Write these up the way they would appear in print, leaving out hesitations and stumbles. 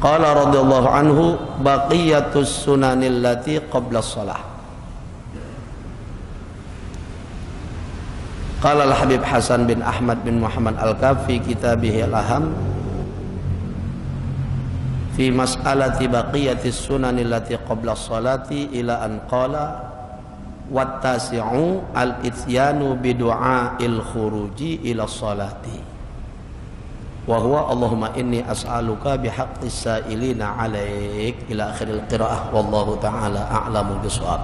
Qala radhiyallahu anhu baqiyatus sunanil lati qabla shalah. Qala al-Habib Hasan bin Ahmad bin Muhammad Al-Kafi kitabih al-aham fi mas'alati baqiyatis sunanil lati qabla sholati ila an qala wattasi'u al-ityanu bi du'ail khuruji ila sholati wa huwa Allahumma inni as'aluka bihaqqis sa'ilina 'alaik ila akhiril qiraah wallahu ta'ala a'lamu bishawab.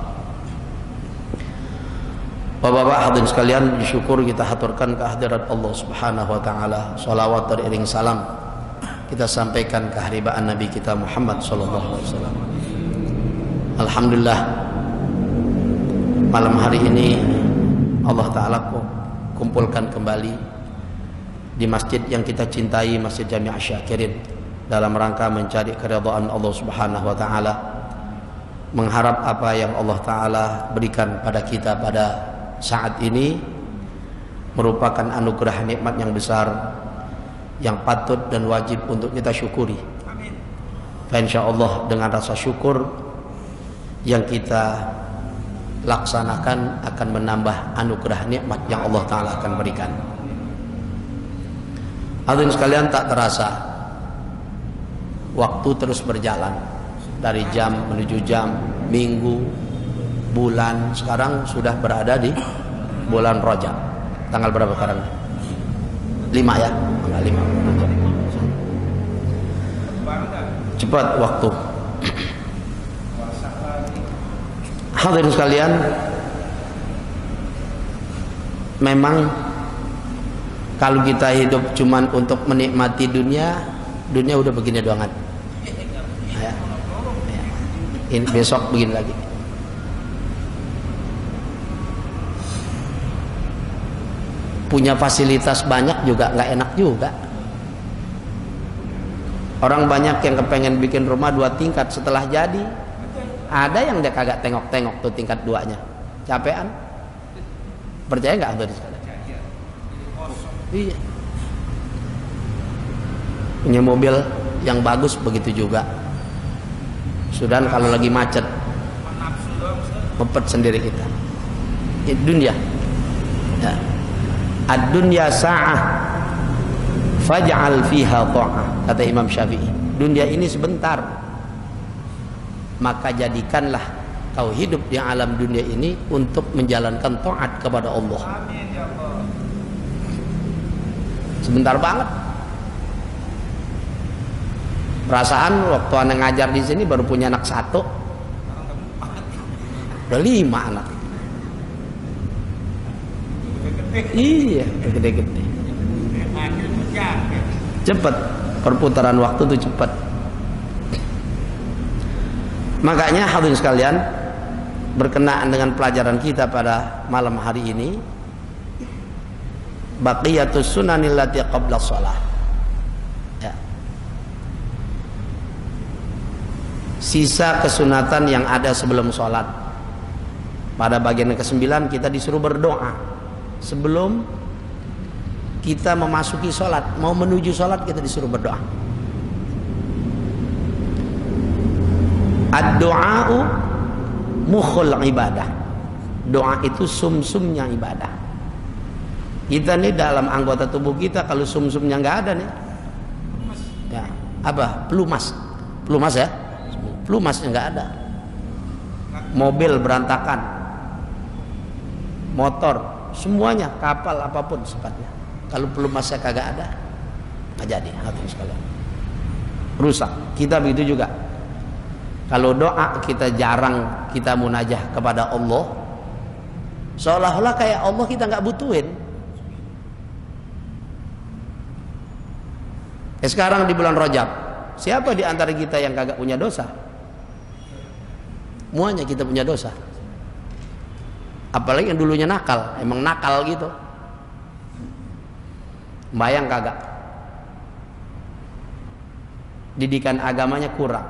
Bapak-bapak hadirin sekalian, bersyukur kita haturkan kehadirat Allah Subhanahu wa taala. Shalawat beriring salam kita sampaikan keharibaan Nabi kita Muhammad sallallahu alaihi wasallam. Alhamdulillah, malam hari ini Allah taala kumpulkan kembali di masjid yang kita cintai, Masjid Jami' Asy-Syakirin, dalam rangka mencari keridhaan Allah Subhanahu wa taala, mengharap apa yang Allah taala berikan pada kita pada saat ini merupakan anugerah nikmat yang besar yang patut dan wajib untuk kita syukuri. Amin. Insyaallah dengan rasa syukur yang kita laksanakan akan menambah anugerah nikmat yang Allah taala akan berikan. Hadirin sekalian, tak terasa waktu terus berjalan dari jam menuju jam, minggu, bulan. Sekarang sudah berada di bulan Rajab. Tanggal berapa sekarang? 5 ya? Tanggal 5. Cepat waktu. Hadirin sekalian, memang kalau kita hidup cuman untuk menikmati dunia, dunia udah begini doangan. Ya. Ini besok begini lagi. Punya fasilitas banyak juga nggak enak juga. Orang banyak yang kepengen bikin rumah 2 tingkat, setelah jadi ada yang dia kagak tengok-tengok tuh tingkat 2-nya. Capean. Percaya nggak Abdul? Iya. Punya mobil yang bagus begitu juga. Sudah kalau lagi macet mepet sendiri kita. Ini dunia. Ya. Ad-dunya sa'ah faj'al fiha ta'ah, kata Imam Syafi'i. Dunia ini sebentar, maka jadikanlah kau hidup di alam dunia ini untuk menjalankan taat kepada Allah. Amin ya Allah. Sebentar banget. Perasaan waktu anak ngajar di sini baru punya anak 1, udah 5 anak. Iya, gede-gede. Cepat, perputaran waktu itu cepat. Makanya hadirin sekalian, berkenaan dengan pelajaran kita pada malam hari ini, baqiyatus sunanil lati qabla shalah. Ya. Sisa kesunatan yang ada sebelum sholat. Pada bagian ke-9 kita disuruh berdoa sebelum kita memasuki sholat. Mau menuju sholat kita disuruh berdoa. Ad-du'a'u mukhul ibadah. Doa itu sumsumnya ibadah. Kita nih dalam anggota tubuh kita kalau sumsumnya nggak ada nih, ya apa? Pelumas ya? Pelumasnya nggak ada. Mobil berantakan, motor, semuanya, kapal apapun sifatnya. Kalau pelumasnya kagak ada, nggak jadi. Hadirin sekalian, rusak. Kita begitu juga. Kalau doa kita jarang kita munajah kepada Allah, seolah-olah kayak Allah kita nggak butuhin. Sekarang di bulan Rajab, siapa di antara kita yang kagak punya dosa? Semuanya kita punya dosa. Apalagi yang dulunya nakal, emang nakal gitu. Bayang kagak? Didikan agamanya kurang.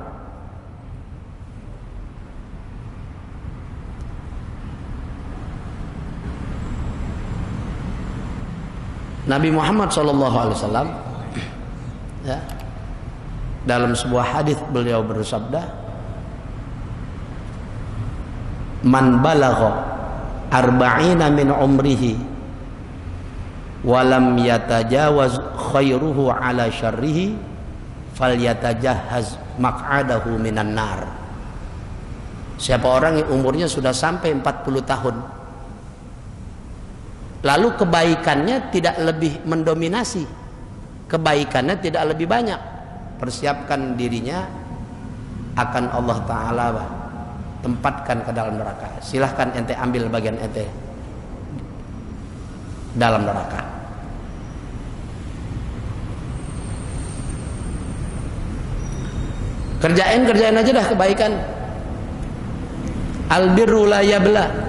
Nabi Muhammad SAW ya, Dalam sebuah hadis beliau bersabda, "Man balagha arba'ina min umrihi walam yatajawaz khairuhu ala syarrihi falyatajahhaz maq'adahu minan nar." Siapa orang yang umurnya sudah sampai 40 tahun lalu kebaikannya tidak lebih mendominasi, kebaikannya tidak lebih banyak, persiapkan dirinya akan Allah Ta'ala tempatkan ke dalam neraka. Silahkan ente ambil bagian ente dalam neraka. Kerjain aja dah kebaikan. Albirru la yabla.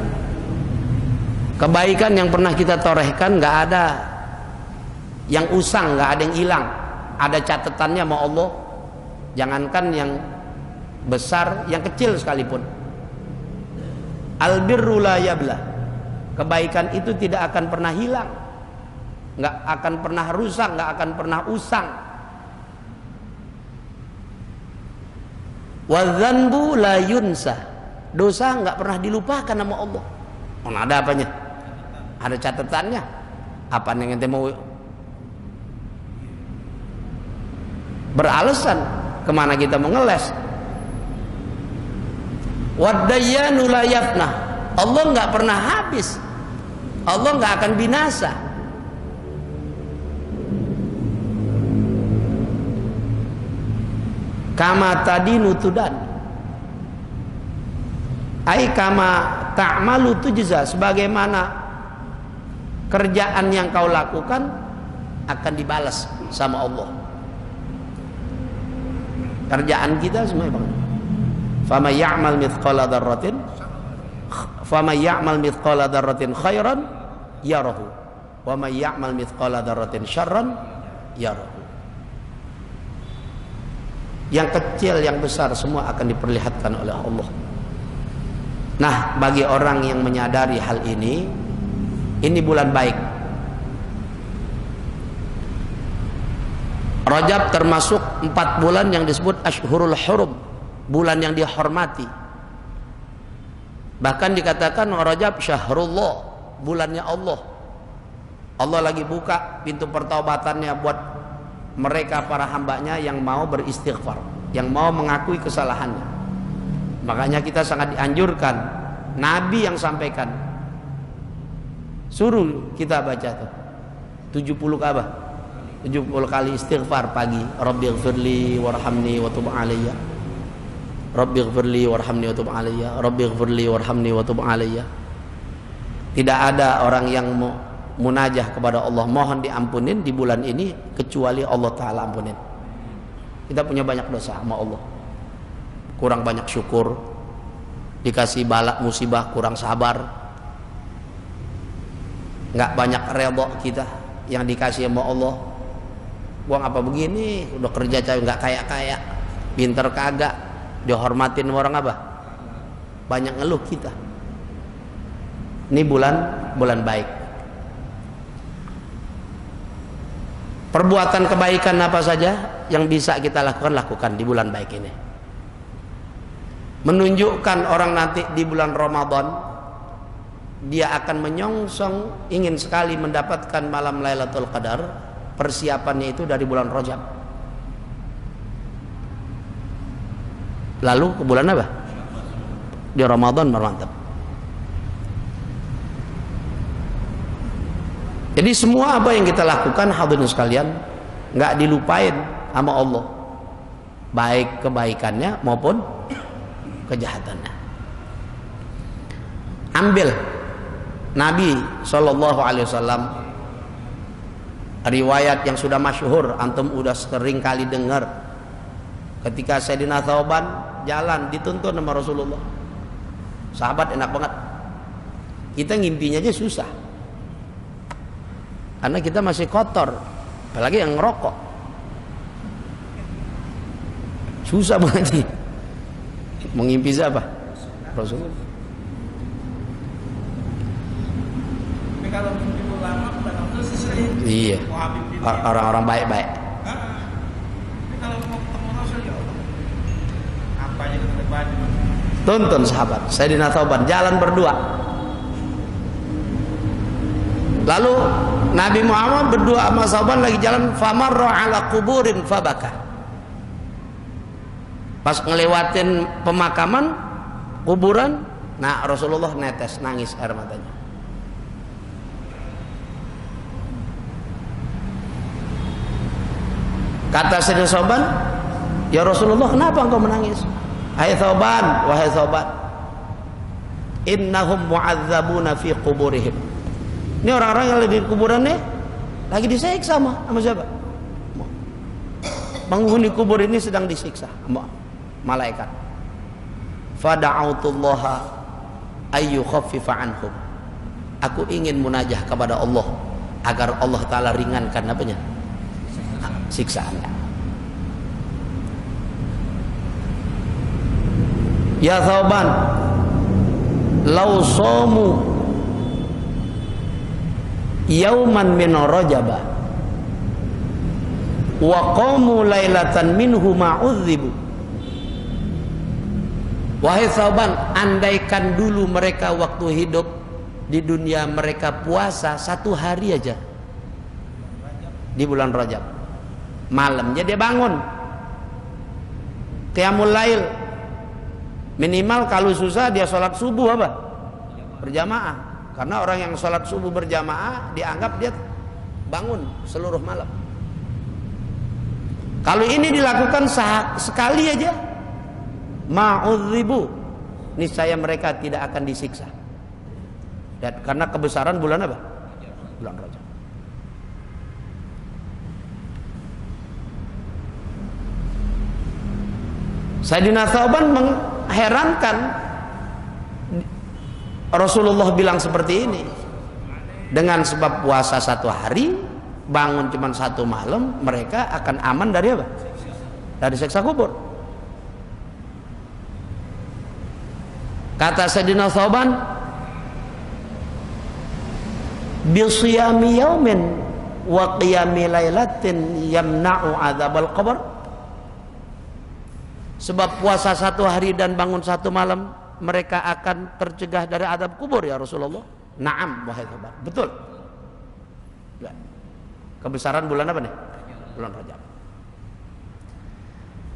Kebaikan yang pernah kita torehkan nggak ada yang usang, nggak ada yang hilang, ada catatannya sama Allah. Jangankan yang besar, yang kecil sekalipun. Albirru la yabla. Kebaikan itu tidak akan pernah hilang, nggak akan pernah rusak, nggak akan pernah usang. Wadzanbu la yunsa. Dosa nggak pernah dilupakan sama Allah. Mana ada apanya? Ada catatannya. Apa yang ente mau beralasan kemana kita mau ngeles? Wadayyanu la yafnah. Allah nggak pernah habis. Allah nggak akan binasa. Kama tadinu tudan. Ai kama ta'malu tujza, sebagaimana kerjaan yang kau lakukan akan dibalas sama Allah. Kerjaan kita semuanya Bang. Fama ya'mal mithqala dzarratin khairan yarahu wa may ya'mal mithqala dzarratin syarran yarahu. Yang kecil yang besar semua akan diperlihatkan oleh Allah. Nah, bagi orang yang menyadari hal ini bulan baik. Rajab termasuk 4 bulan yang disebut Ashhurul Hurum, bulan yang dihormati. Bahkan dikatakan Rajab syahrullah, bulannya Allah. Allah lagi buka pintu pertaubatannya buat mereka para hambanya yang mau beristighfar, yang mau mengakui kesalahannya. Makanya kita sangat dianjurkan, Nabi yang sampaikan, suruh kita baca tuh 70 kali 70 kali istighfar pagi. Rabbighfirli warhamni wa tub alayya. Rabbighfirli warhamni wa tub alayya. Rabbighfirli warhamni wa tub alayya. Tidak ada orang yang munajah kepada Allah mohon diampunin di bulan ini kecuali Allah Ta'ala ampunin. Kita punya banyak dosa sama Allah, kurang banyak syukur, dikasih balak musibah kurang sabar, nggak banyak redha kita yang dikasih sama Allah. Buang apa begini, udah kerja cewek nggak kaya, pinter kagak, dihormatin orang apa, banyak ngeluh kita. Ini bulan baik. Perbuatan kebaikan apa saja yang bisa kita lakukan di bulan baik ini, menunjukkan orang nanti di bulan Ramadan dia akan menyongsong ingin sekali mendapatkan malam Lailatul Qadar. Persiapannya itu dari bulan Rajab. Lalu ke bulan apa? Di Ramadan mantap. Jadi semua apa yang kita lakukan hadirin sekalian nggak dilupain sama Allah, baik kebaikannya maupun kejahatannya. Ambil Nabi SAW, riwayat yang sudah masyhur, antum udah sering kali dengar. Ketika Sayyidina Thauban jalan dituntun sama Rasulullah, sahabat enak banget, kita ngimpinya aja susah karena kita masih kotor, apalagi yang ngerokok, susah banget. Mengimpi siapa? Rasulullah. Tapi kalau mimpi ulama benar-benar sesuai. Iya. Orang-orang baik-baik. Tapi kalau mau ketemu Rasul Tuntun sahabat Sayyidina Thauban jalan berdua. Lalu Nabi Muhammad berdua sama Thauban lagi jalan, famarra ala kuburin fabaka. Pas ngelewatin pemakaman kuburan, nah Rasulullah netes, nangis air matanya. Kata Sayyidina Thauban, ya Rasulullah, kenapa engkau menangis? Hai Thauban, wahai Thauban, innahum mu'adzabuna fi kuburihim. Ini orang-orang yang lagi di kuburan nih lagi disiksa sama siapa? Penghuni kubur ini sedang disiksa sama malaikat. Fada'autullaha ayyu khaffifa anhum. Aku ingin munajah kepada Allah agar Allah Ta'ala ringankan apanya? Siksaannya. Ya Thauban, lau somu yauman min rajaba wa qamu lailatan minhu ma'udzibu. Wahai Thauban, andaikan dulu mereka waktu hidup di dunia mereka puasa 1 hari aja di bulan Rajab, malamnya dia bangun qiyamul lail, minimal kalau susah dia sholat subuh apa? Berjamaah. Karena orang yang sholat subuh berjamaah dianggap dia bangun seluruh malam. Kalau ini dilakukan sekali aja, ma'udzibu, niscaya mereka tidak akan disiksa. Dan karena kebesaran bulan apa? Bulan Rajab. Sayyidina Thauban mengherankan, Rasulullah bilang seperti ini, dengan sebab puasa 1 hari, bangun cuma 1 malam, mereka akan aman dari apa? Dari siksa kubur. Kata Sayyidina Thauban, bisiyami yaumin wa qiyami lailatin yamna'u adzabal qabr. Sebab puasa 1 hari dan bangun 1 malam, mereka akan tercegah dari azab kubur ya Rasulullah. Naam wahai Thauban, betul. Ya. Kebesaran bulan apa nih? Bulan Rajab.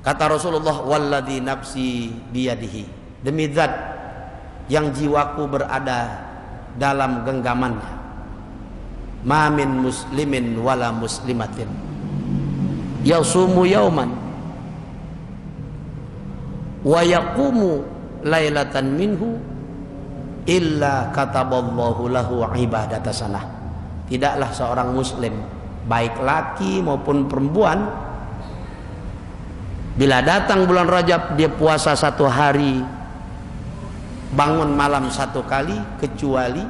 Kata Rasulullah, walladzi nafsi biyadihi, demi zat yang jiwaku berada dalam genggamannya, ma min muslimin wala muslimatin yasumu yauman wa yaqumu lailatan minhu illa kataballahu lahu ibadata sanah. Tidaklah seorang muslim, baik laki maupun perempuan, bila datang bulan Rajab dia puasa 1 hari, bangun malam 1 kali, kecuali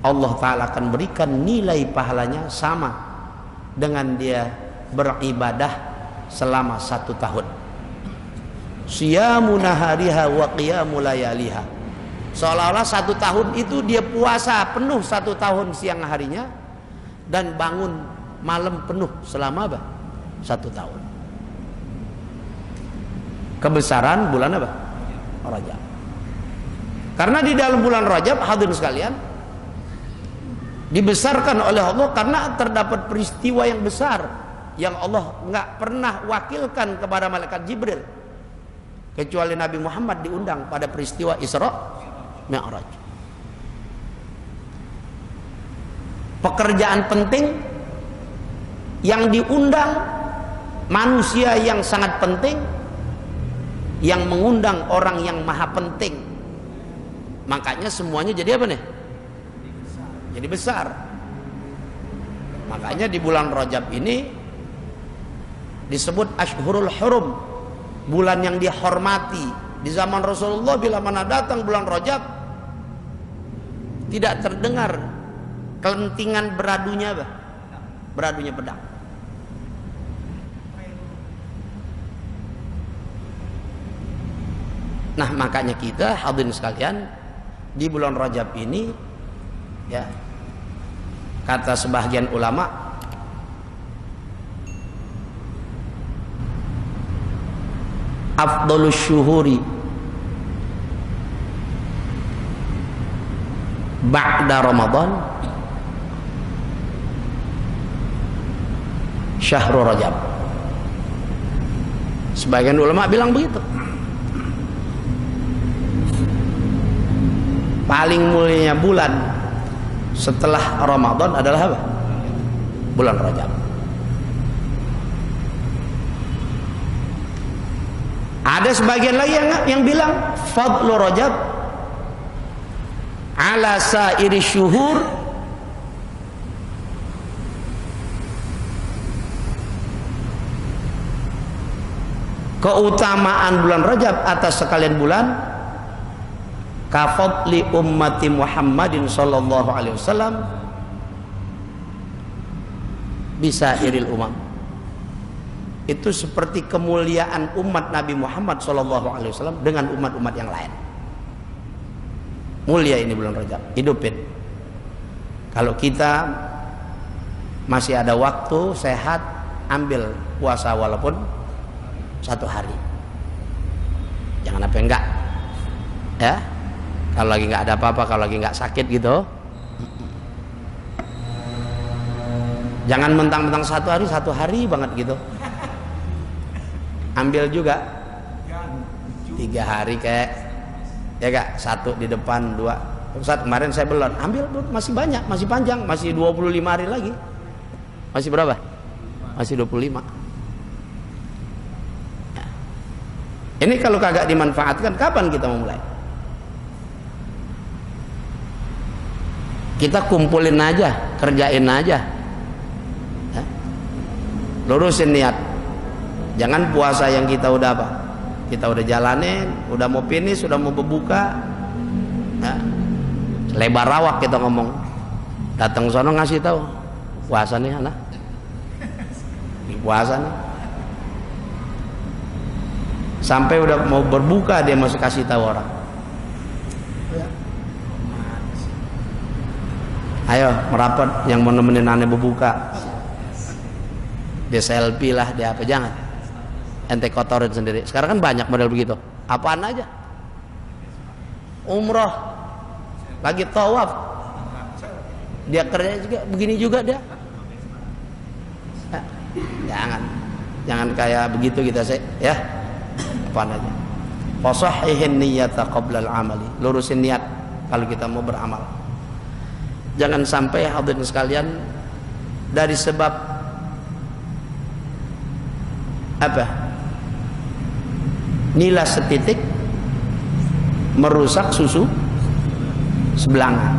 Allah Ta'ala akan berikan nilai pahalanya sama dengan dia beribadah selama 1 tahun. Siyamu nahariha wa qiyamu layaliha. Seolah-olah 1 tahun itu dia puasa penuh 1 tahun siang harinya, dan bangun malam penuh selama apa? 1 tahun. Kebesaran bulan apa? Rajab. Karena di dalam bulan Rajab, hadirin sekalian, dibesarkan oleh Allah karena terdapat peristiwa yang besar yang Allah nggak pernah wakilkan kepada malaikat Jibril, kecuali Nabi Muhammad diundang pada peristiwa Isra Mi'raj. Pekerjaan penting yang diundang, manusia yang sangat penting, yang mengundang orang yang maha penting. Makanya semuanya jadi apa nih? Jadi besar. Makanya di bulan Rajab ini disebut Ashhurul Hurum, bulan yang dihormati. Di zaman Rasulullah bila mana datang bulan Rajab, tidak terdengar kelentingan beradunya apa? Beradunya pedang. Nah, makanya kita hadirin sekalian, di bulan Rajab ini, ya, kata sebagian ulama, afdhalus syuhuri ba'da Ramadan syahrul Rajab. Sebagian ulama bilang begitu. Paling mulianya bulan setelah Ramadan adalah apa? Bulan Rajab. Ada sebagian lagi yang bilang fadlu Rajab ala sairi syuhur keutamaan bulan Rajab atas sekalian bulan kafadli ummati Muhammadin sallallahu alaihi wasallam bisa iril umam. Itu seperti kemuliaan umat Nabi Muhammad sallallahu alaihi wasallam dengan umat-umat yang lain. Mulia ini bulan Rajab, hidupin. Kalau kita masih ada waktu, sehat, ambil puasa walaupun 1 hari. Jangan apa enggak. Ya. Kalau lagi nggak ada apa-apa, kalau lagi nggak sakit gitu. Jangan mentang-mentang 1 hari banget gitu. Ambil juga 3 hari kayak ya gak, 1 di depan, 2. Ustaz kemarin saya belum ambil, masih banyak, masih panjang, masih 25 hari lagi. Masih berapa? Masih 25. Ya. Ini kalau kagak dimanfaatkan, kapan kita mau mulai? Kita kumpulin aja, kerjain aja. Ya. Lurusin niat. Jangan puasa yang kita udah apa? Kita udah jalanin, udah mau finish, udah mau berbuka. Ya. Lebar rawak kita ngomong. Datang sono ngasih tahu. Puasa nih anak. Puasa nih. Sampai udah mau berbuka dia masih kasih tahu orang. Ya. Ayo merapat yang mau nemenin aneh berbuka. Dia selfie lah, dia apa, jangan. Ente kotorin sendiri. Sekarang kan banyak model begitu. Apaan aja? Umroh, lagi tawaf, dia kerja juga begini juga dia. Ya, jangan kayak begitu kita ya. Apaan aja? Fasahihin niyata qabla al-amali. Lurusin niat kalau kita mau beramal. Jangan sampai hadirin sekalian dari sebab apa? Nila setitik merusak susu sebelanga.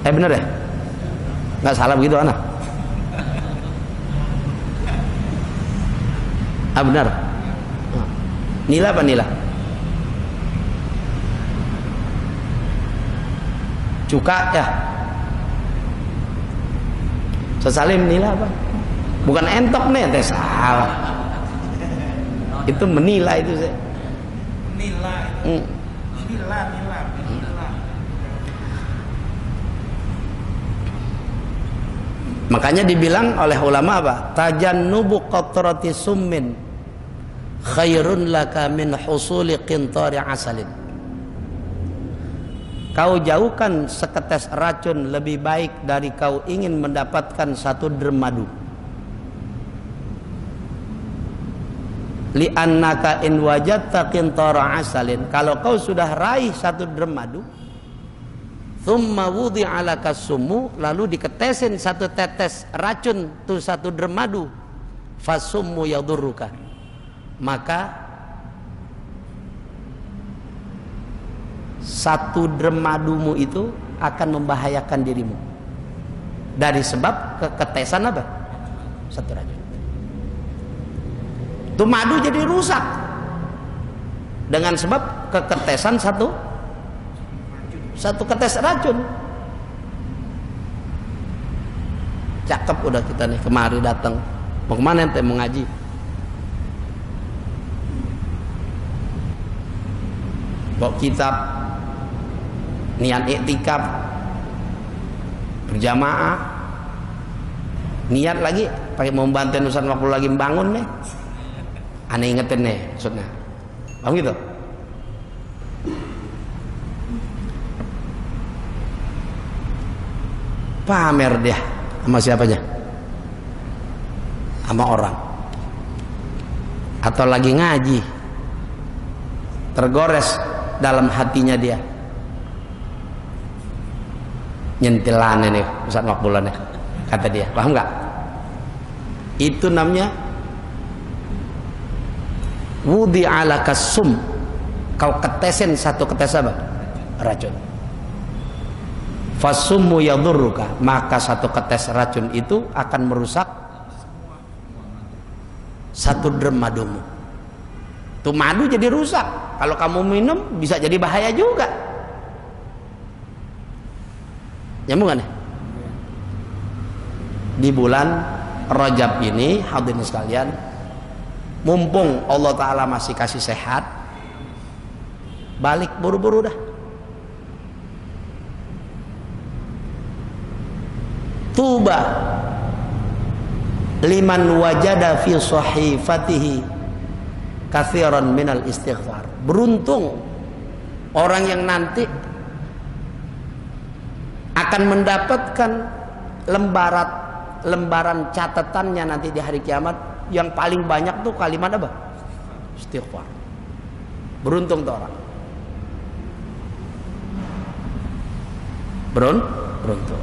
Bener ya? Nggak salah begitu anak? Benar. Nila apa nila? Cuka ya. Sesalim nila apa? Bukan entok nih, teh salah. Itu menilai itu saya. Menilai. Nila. Makanya dibilang oleh ulama apa? Tajannubu qatrati summin khairun laka min husuli qintari asalin. Kau jauhkan setetes racun lebih baik dari kau ingin mendapatkan 1 dermadu. Li'annaka in wajadta qintara asalin, kalau kau sudah raih 1 dermadu, thumma wudi'a laka summu, lalu diketesin 1 tetes racun tuh 1 dermadu, fasummu yadurruka, maka 1 dermadumu itu akan membahayakan dirimu dari sebab keketesan apa? 1 racun. Itu madu jadi rusak dengan sebab keketesan satu ketes racun. Cakep udah kita nih, kemari datang. Mau kemana ente? Mau ngaji? Bawa kitab, niat iktikaf berjamaah, niat lagi pakai mau bantuin Ustaz waktu lagi membangun nih. Aneh ingetin nih maksudnya. Paham gitu? Pamer dia sama siapanya? Sama orang. Atau lagi ngaji, tergores dalam hatinya dia. Nyentilan ini Ustaz Makbulan ya, kata dia. Paham nggak? Itu namanya wudi ala kasum. Kau ketesin satu ketes apa? Racun. Fasummu yadurruka, maka satu ketes racun itu akan merusak satu drum madumu. Tuh madu jadi rusak. Kalau kamu minum bisa jadi bahaya juga. Nyambung kan? Di bulan Rajab ini hadirin sekalian, mumpung Allah Ta'ala masih kasih sehat, balik buru-buru dah. Tuba liman wajada fi sahifatihi katsiran minal istighfar. Beruntung orang yang nanti akan mendapatkan lembaran catatannya nanti di hari kiamat yang paling banyak tuh kalimat apa? Istighfar. Beruntung tuh orang. Beruntung.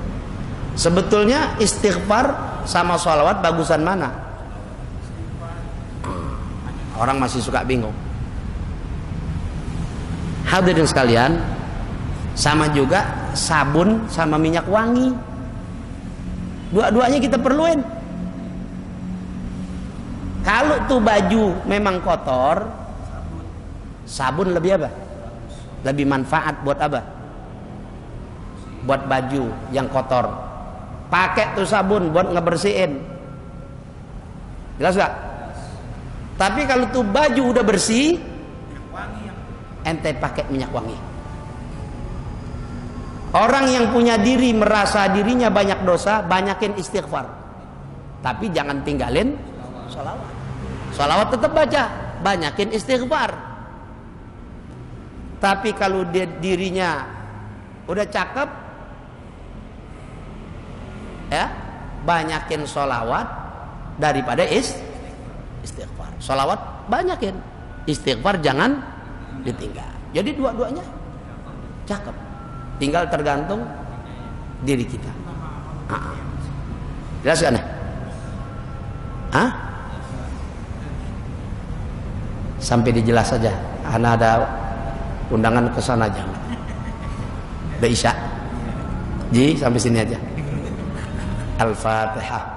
Sebetulnya istighfar sama sholawat bagusan mana? Orang masih suka bingung. Hadirin sekalian, sama juga sabun sama minyak wangi. Dua-duanya kita perluin. Kalau tuh baju memang kotor, sabun lebih apa? Lebih manfaat buat apa? Buat baju yang kotor. Pakai tuh sabun buat ngebersihin. Jelas gak? Tapi kalau tuh baju udah bersih, ente pakai minyak wangi. Orang yang punya diri merasa dirinya banyak dosa, banyakin istighfar. Tapi jangan tinggalin sholawat. Sholawat tetap baca, banyakin istighfar. Tapi kalau dia dirinya udah cakep, ya, banyakin sholawat daripada istighfar. Sholawat banyakin, istighfar jangan ditinggal. Jadi dua-duanya cakep. Tinggal tergantung diri kita. Jelas kan? Hah? Sampai dijelas saja. Ana ada undangan ke sana aja. Udah Isya. Ji, sampai sini aja. Al-Fatihah.